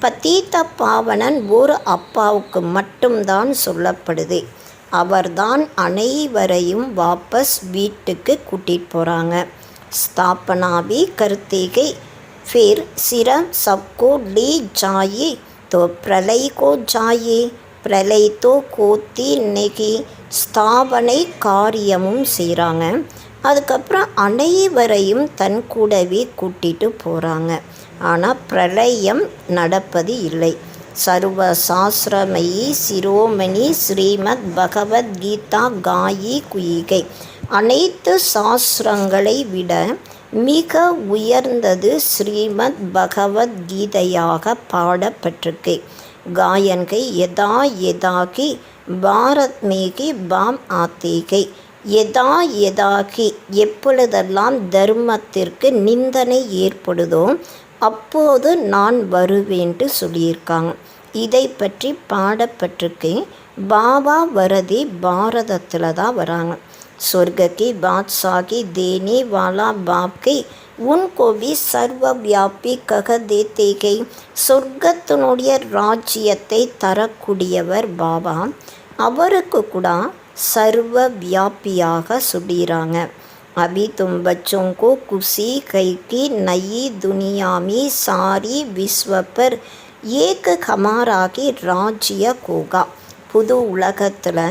பத்தீத்த பாவனன் ஒரு அப்பாவுக்கு மட்டும்தான் சொல்லப்படுது. அவர்தான் அனைவரையும் வாபஸ் வீட்டுக்கு கூட்டிகிட்டு போகிறாங்க. ஸ்தாபனாவி கர்த்தேகை ஃபிர் சிரம் சப்கோ லே ஜாயே தோ பிரளய் கோ ஜாயே பிரளய் தோ கோத்தி நெகி. ஸ்தாபனை காரியமும் செய்கிறாங்க. அதுக்கப்புறம் அனைவரையும் தன் கூடவே கூட்டிகிட்டு போகிறாங்க. ஆனால் பிரளயம் நடப்பது இல்லை. சர்வ சாஸ்திரமயி சிரோமணி ஸ்ரீமத் பகவத்கீதா காயி குயிகை. அனைத்து சாஸ்திரங்களை விட மிக உயர்ந்தது ஸ்ரீமத் பகவத்கீதையாக பாடப்பட்டிருக்கு. காயன்கை யதா யதாகி பாரத் மேகி பாம் ஆத்தேகை. யதா யதாகி எப்பொழுதெல்லாம் தர்மத்திற்கு நிந்தனை ஏற்படுதோ அப்போது நான் வருவேன்ட்டு சொல்லியிருக்காங்க. இதை பற்றி பாடப்பட்டிருக்கு. பாபா வரதி பாரதத்தில் தான் வராங்க. சொர்க்கி பாத்ஷாகி தேனே வாலா பாப்கை உன்கோ भी சர்வவியாபி கக தேத்தேகை. சொர்க்கத்தினுடைய ராஜ்யத்தை தரக்கூடியவர் பாபா. அவருக்கு கூட சர்வ வியாபியாக சொல்லிடுறாங்க. अभी तुम बच्चों को खुशी है कि नई दुनिया में सारी विश्व पर एक हमारा की राज्य होगा. புது உலகத்தில்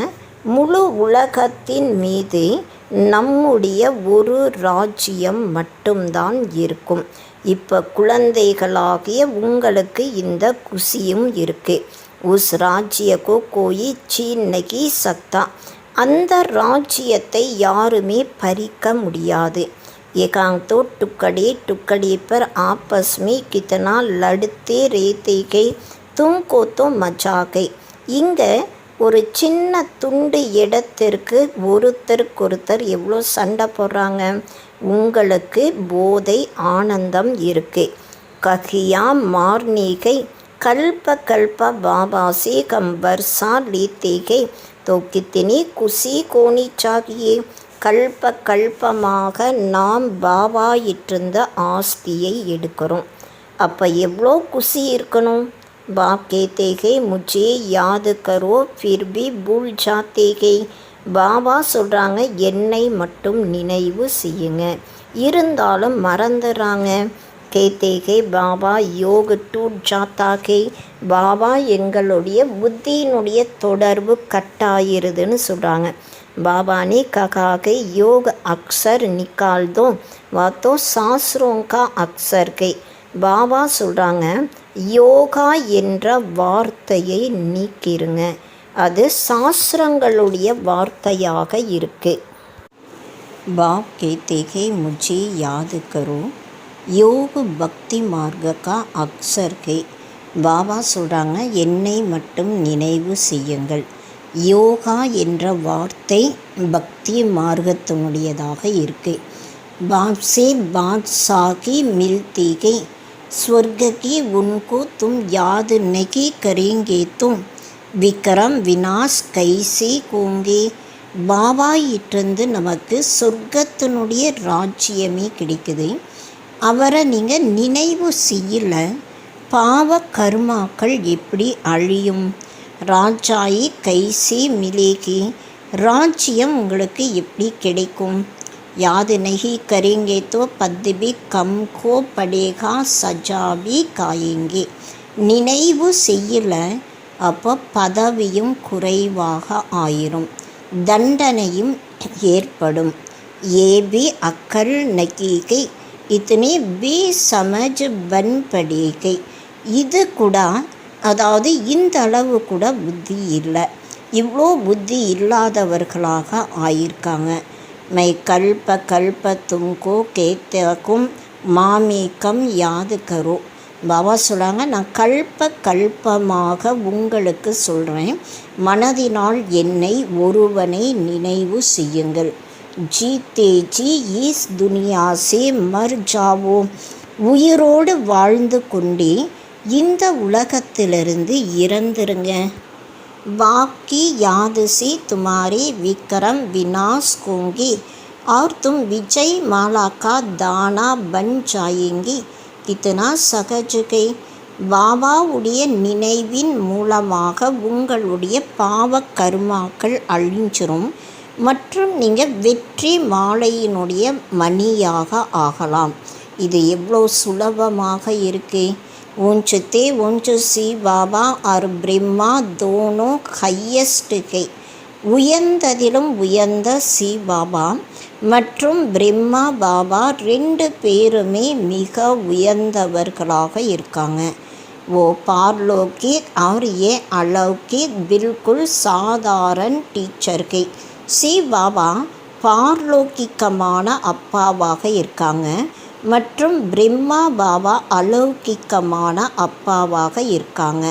முழு உலகத்தின் மீது நம்முடைய ஒரு ராஜ்யம் மட்டும்தான் இருக்கும். இப்போ குழந்தைகளாகிய உங்களுக்கு இந்த குஷியும் இருக்குது. உஸ் ராஜ்யக்கோ கோயி சீன் நகி சக்தா. அந்த ராஜ்யத்தை யாருமே பறிக்க முடியாது. एकांत तो टुकड़े टुकड़े पर आपस में कितना लड़ते रहते गए, तुमको तो मचा गई. இங்கே ஒரு சின்ன துண்டு இடத்திற்கு ஒருத்தருக்கொருத்தர் எவ்வளோ சண்டை போடுறாங்க. உங்களுக்கு போதை ஆனந்தம் இருக்குது. ககியா மார்னீகை कल्प कल्प बाबा से हम वर्षा लेते हैं तो कितनी खुशी होनी चाहिए. கல்ப கல்பமாக நாம் பாபாயிட்டிருந்த ஆஸ்தியை எடுக்கிறோம். அப்போ எவ்வளோ குஷி இருக்கணும். பாப் கேते हैं मुझे याद करो फिर भी भूल जाते हैं. பாபா சொல்கிறாங்க என்னை மட்டும் நினைவு செய்யுங்க, இருந்தாலும் மறந்துடுறாங்க. கேते हैं பாபா யோக டூட் ஜாத்தா है. பாபா எங்களுடைய புத்தியினுடைய தொடர்பு கட்டாயிருதுன்னு சொல்கிறாங்க. बाबा ने कहा कि योग अक्सर निकाल दो, वह तो शास्त्रों का अक्सर है. பாபா சொல்கிறாங்க யோகா என்ற வார்த்தையை நீக்கிருங்க, அது சாஸ்திரங்களுடைய வார்த்தையாக இருக்கு. பாப் கேते हैं मुझे याद करो योग பக்தி மார்க்க கா அக்சர் है. பாபா சொல்கிறாங்க என்னை மட்டும் நினைவு செய்யுங்கள். யோகா என்ற வார்த்தை பக்தி மார்க்கத்தினுடையதாக இருக்கு. பாப் சே பாத்ஷாஹி மில்தி கை, स्वर्ग की उनको तुम याद नहीं करेंगे तो விக்ரம் வினாஷ் கைசி கோங்கே. பாபாயிட்டிருந்து நமக்கு சொர்க்கத்தினுடைய ராஜ்யமே கிடைக்குது. அவரை நீங்கள் நினைவு செய்யல, பாவ கர்மாக்கள் எப்படி அழியும்? ராஜாயி கைசி மிலேகி, ராஜ்யம் உங்களுக்கு எப்படி கிடைக்கும்? याद नहीं करेंगे तो पद भी कम को पड़ेगा, सजा भी खाएंगे. நினைவு செய்யல, அப்போ பதவியும் குறைவாக ஆயிரும், தண்டனையும் ஏற்படும். ये भी अक्ल नहीं गई, इतने भी समझ बन पड़ेगी. இது கூட, அதாவது இந்த அளவு கூட புத்தி இல்லை, இவ்வளோ புத்தி இல்லாதவர்களாக ஆயிருக்காங்க. मैं कल्प कल्प तुमको कहते हूँ மாமேக்கம் யாது கரோ. பாபா சொல்கிறாங்க நான் கல்ப கல்பமாக உங்களுக்கு சொல்கிறேன், மனதினால் என்னை ஒருவனை நினைவு செய்யுங்கள். ஜீத்தே ஜி ஈஸ் துனியாசே மர் ஜாவோ, உயிரோடு வாழ்ந்து கொண்டே இந்த உலகத்திலிருந்து இறந்துருங்க. बाकी याद से तुम्हारे विक्रम विनाश होंगे और तुम विजय माला का दाना बन जाएंगे. कितना सहज है. பாபாவுடைய நினைவின் மூலமாக உங்களுடைய பாவ கர்மாக்கள் அழிஞ்சிரும் மற்றும் நீங்கள் வெற்றி மாலையினுடைய மணியாக ஆகலாம். இது எவ்வளோ சுலபமாக இருக்கு. ऊंचते ऊंच सी பாபா और பிரம்மா दोनों ஹையஸ்ட் है. உயர்ந்ததிலும் உயர்ந்த சி பாபா மற்றும் பிரம்மா பாபா ரெண்டு பேருமே மிக உயர்ந்தவர்களாக இருக்காங்க. वो पारलौकिक और ये अलौकिक बिल्कुल साधारण टीचर है. சி பாபா பார்லோகிக்கமான அப்பாவாக இருக்காங்க மற்றும் பிரம்மா பாபா அலௌகிக்கமான அப்பாவாக இருக்காங்க.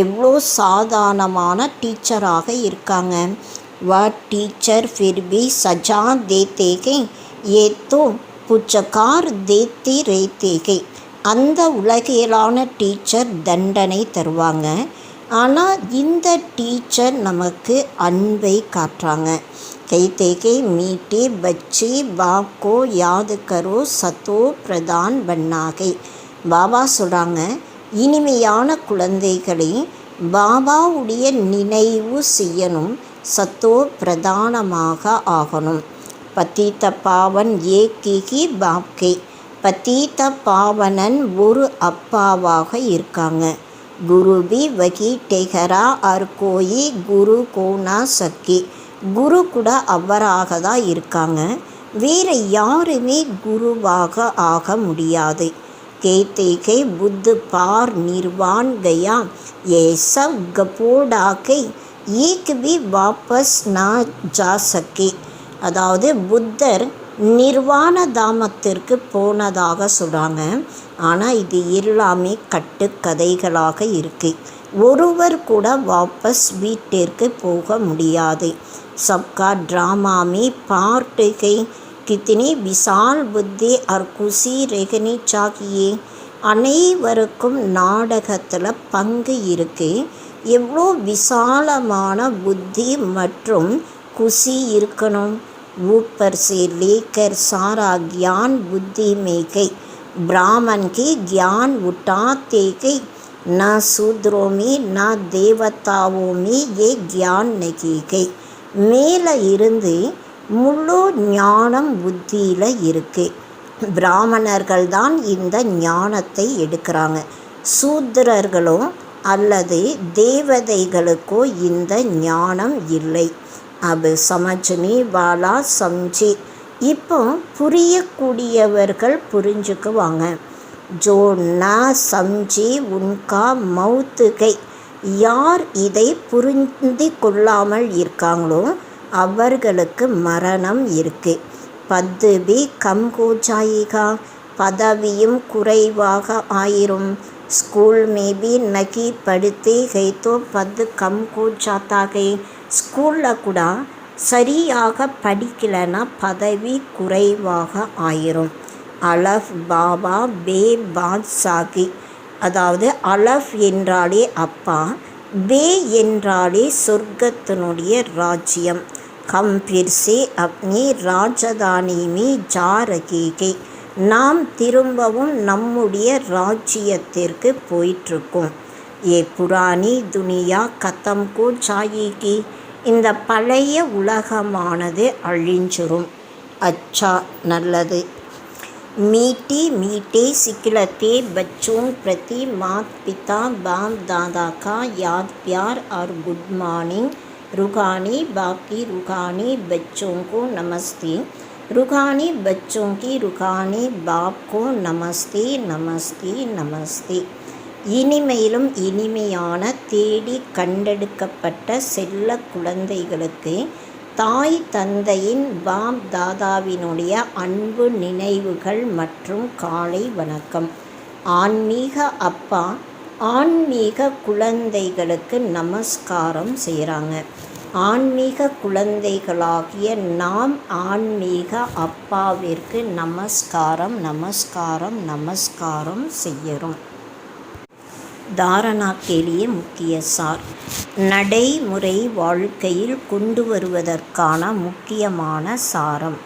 எவ்வளோ சாதாரணமான டீச்சராக இருக்காங்க. வா டீச்சர் ஃபிர் பி சஜா தேத்தே கை, ஏ தோ புச்சகார் தேத்தி ரேத்தே கை. அந்த உலகியலான டீச்சர் தண்டனை தருவாங்க, ஆனால் இந்த டீச்சர் நமக்கு அன்பை காட்டுறாங்க. कहते कि मीठे बच्चे बाप को याद करो सतो प्रधान बनना है. பாபா சொல்கிறாங்க இனிமையான குழந்தைகளை பாபாவுடைய நினைவு செய்யணும், சத்தோ பிரதானமாக ஆகணும். பதீத்த பாவன் ஏகி பாப்கே, பதீத்த பாவனன் ஒரு அப்பாவாக இருக்காங்க. குரு பி வகி டெஹரா அர் கோயி குரு கோனா சக்கி, குரு கூட அவராக தான் இருக்காங்க, வேறு யாருமே குருவாக ஆக முடியாது. கேத்தேகை புத்து பார் நிர்வான் கயா, ஏ சப் கபோடாக்கை ஏக் பி வாபஸ் நா ஜா சக்கே. அதாவது புத்தர் நிர்வாண தாமத்திற்கு போனதாக சொல்கிறாங்க, ஆனால் இது எல்லாமே கட்டுக்கதைகளாக இருக்குது. ஒருவர் கூட வாபஸ் வீட்டிற்கு போக முடியாது. सबका ड्रामा में पार्ट है, कितनी विशाल बुद्धि और खुशी रहनी चाहिए. அனைவருக்கும் நாடகத்தில் பங்கு இருக்கு. எவ்வளோ விசாலமான புத்தி மற்றும் குஷி இருக்கணும். ऊपर से लेकर सारा ज्ञान बुद्धि में गई, ब्राह्मण की ज्ञान उठाते गई, न சூத்ரோं में न தேவதாவோं में ये ज्ञान नहीं गई. மேலே இருந்து முழு ஞானம் புத்தியில் இருக்கு. பிராமணர்கள் தான் இந்த ஞானத்தை எடுக்கிறாங்க. சூத்திரர்களோ அல்லது தேவதைகளுக்கோ இந்த ஞானம் இல்லை. அபு சமஜ்னே வாலா சம்ஜே. இப்போ புரியக்கூடியவர்கள் புரிஞ்சுக்குவாங்க. ஜோ ந சம்ஜே உன்கா மௌத்துகை. யார் இதை புரிந்து கொள்ளாமல் இருக்காங்களோ அவர்களுக்கு மரணம் இருக்கு. பத்து பி கம் ஹோ ஜாயேகா. பதவியும் குறைவாக ஆயிரும். ஸ்கூல் में भी नहीं पढ़ते हैं तो पद कम हो जाता है. ஸ்கூலில் கூட சரியாக படிக்கலைன்னா பதவி குறைவாக ஆயிரும். அலஃப் பாபா பே பாத்சாகி. அதாவது அலஃப் என்றாலே அப்பா, பே என்றாலே சொர்க்கத்தினுடைய ராஜ்யம். हम फिर से अपनी राजधानी में जा रहे हैं. நாம் திரும்பவும் நம்முடைய ராஜ்யத்திற்கு போயிட்டுருக்கோம். ஏ புராணி துனியா கத்தம் கோ ஜாயேகி. இந்த பழைய உலகமானது அழிஞ்சிரும். அச்சா நல்லது. मीठे मीठे सिखलते बच्चों प्रति माता पिता बाप दादा का याद प्यार और गुड मॉर्निंग. रूहानी बाकी रूहानी बच्चों को नमस्ते. रूहानी बच्चों की रूहानी बाप को नमस्ते नमस्ते नमस्ते. இனிமையிலும் இனிமையான தேடி கண்டெடுக்கப்பட்ட செல்ல குழந்தைகளுக்கு தாய் தந்தையின் பாப் தாதாவினுடைய அன்பு நினைவுகள் மற்றும் காலை வணக்கம். ஆன்மீக அப்பா ஆன்மீக குழந்தைகளுக்கு நமஸ்காரம் செய்கிறாங்க. ஆன்மீக குழந்தைகளாகிய நாம் ஆன்மீக அப்பாவிற்கு நமஸ்காரம் நமஸ்காரம் நமஸ்காரம் செய்கிறோம். தாரணா के लिए முக்கிய சார். நடைமுறை வாழ்க்கையில் கொண்டு வருவதற்கான முக்கியமான சாரம்.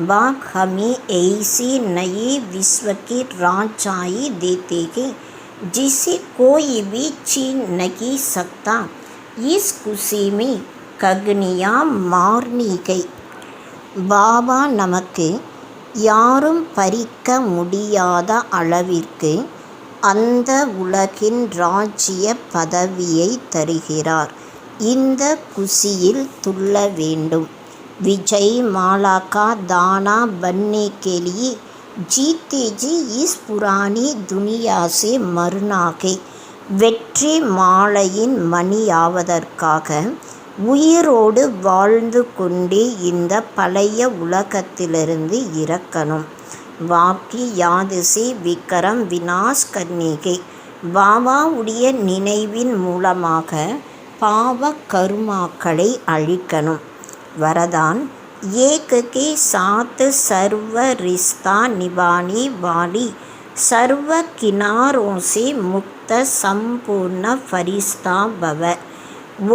बाप हमें ऐसी नई विश्व की राजाई देते हैं जिसे कोई भी छीन नहीं सकता. इस खुशी में கக்னியா மார்னிகை. பாபா நமக்கு யாரும் பறிக்க முடியாத அளவிற்கு அந்த உலகின் ராஜ்ய பதவியை தருகிறார். இந்த குஷியில் துள்ள வேண்டும். विजय माला का दाना बनने के लिए जीते जी इस पुरानी दुनिया से मरना है. வெற்றி மாலையின் மணியாவதற்காக உயிரோடு வாழ்ந்து கொண்டே இந்த பழைய உலகத்திலிருந்து இறக்கணும். வாக்கி யாதிசே விக்ரம் வினாஷ் கர்னேகே. பாபாவுடைய நினைவின் மூலமாக பாவ கருமாக்களை அழிக்கணும். வரதான் एक के साथ सर्व रिश्ता निभाने वाली सर्व किनारों से मुक्त संपूर्ण फरिश्ता भव.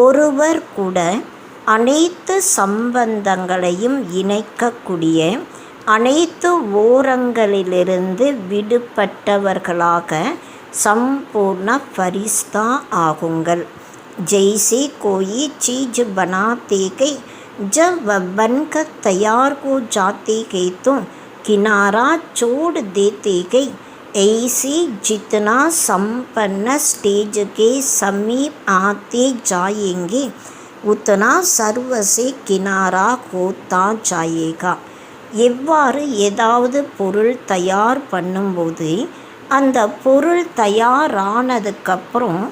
ஒருவர் கூட அனைத்து சம்பந்தங்களையும் இணைக்கக்கூடிய அனைத்து ஓரங்களிலிருந்து விடுபட்டவர்களாக சம்பூர்ண ஃபரிஸ்தா ஆகுங்கள். जैसे कोई चीज़ बनाते गए जब वह बनकर तैयार हो जाते गए तो किनारा छोड़ देते गए. ऐसे जितना संपन्न स्टेज के समीप आते जाएंगे उतना सर्व से किनारा होता जाएगा. எவ்வாறு ஏதாவது பொருள் தயார் பண்ணும்போது அந்த பொருள் தயாரானதுக்கப்புறம்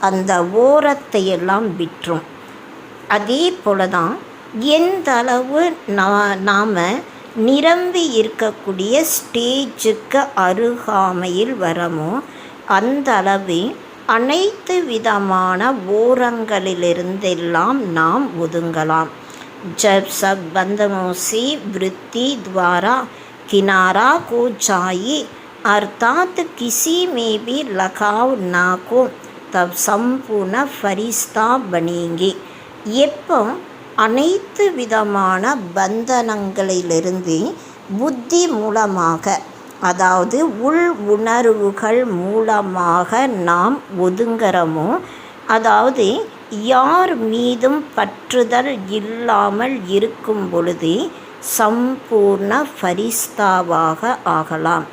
அந்த ஓரத்தை எல்லாம் விட்டுரும். அதே போல தான் எந்த அளவு நாம் நிரம்பி இருக்கக்கூடிய ஸ்டேஜுக்கு அருகாமையில் வரமோ அந்த அளவு அனைத்து விதமான ஓரங்களிலிருந்தெல்லாம் நாம் ஒதுங்கலாம். जब सब बंधनों से वृत्ति द्वारा किनारा को जाए अर्थात किसी में भी लगाव ना को तब संपूर्ण फरिश्ता बनेंगे. எப்போ அனைத்து விதமான பந்தனங்களிலிருந்து புத்தி மூலமாக, அதாவது உள் உணர்வுகள் மூலமாக நாம் ஒதுங்கிறோமோ, அதாவது யார் மீதும் பற்றுதல் இல்லாமல் இருக்கும் பொழுது சம்பூர்ண ஃபரிஸ்தாவாக ஆகலாம்.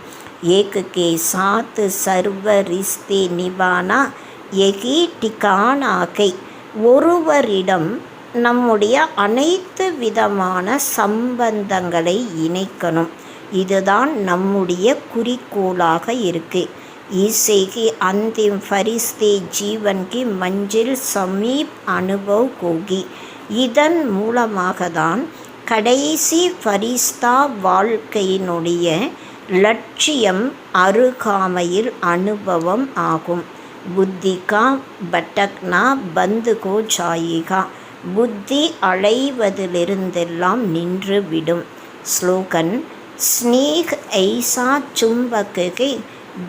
ஏக் கே சாத் சர்வ ரிஸ்தே நிபானா யஹி டிகானா கை. ஒருவரிடம் நம்முடைய அனைத்து விதமான சம்பந்தங்களை இணைக்கணும். இதுதான் நம்முடைய குறிக்கோளாக இருக்கு. ईसे की अंतिम फरिश्ते जीवन की मंजिल समीप अनुभव होगी. இதன் மூலமாக தான் கடைசி ஃபரிஸ்தா வாழ்க்கையினுடைய லட்சியம் அருகாமையில் அனுபவம் ஆகும். புத்தி கா பட்டக்னா பந்து கோ ஜாயேகா. புத்தி அலைவதிலிருந்தெல்லாம் நின்றுவிடும். ஸ்லோகன் ஸ்னேக் ஐசா चुंबक है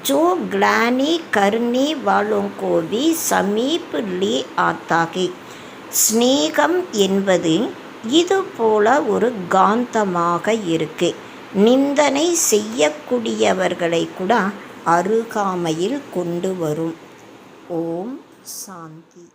जो ग्लानि करने वालों को भी समीप ले आता है. ஸ்நேகம் என்பது இது போல ஒரு காந்தமாக இருக்கு. நிந்தனை செய்யக்கூடியவர்களை கூட அருகாமையில் கொண்டு வரும். ஓம் சாந்தி.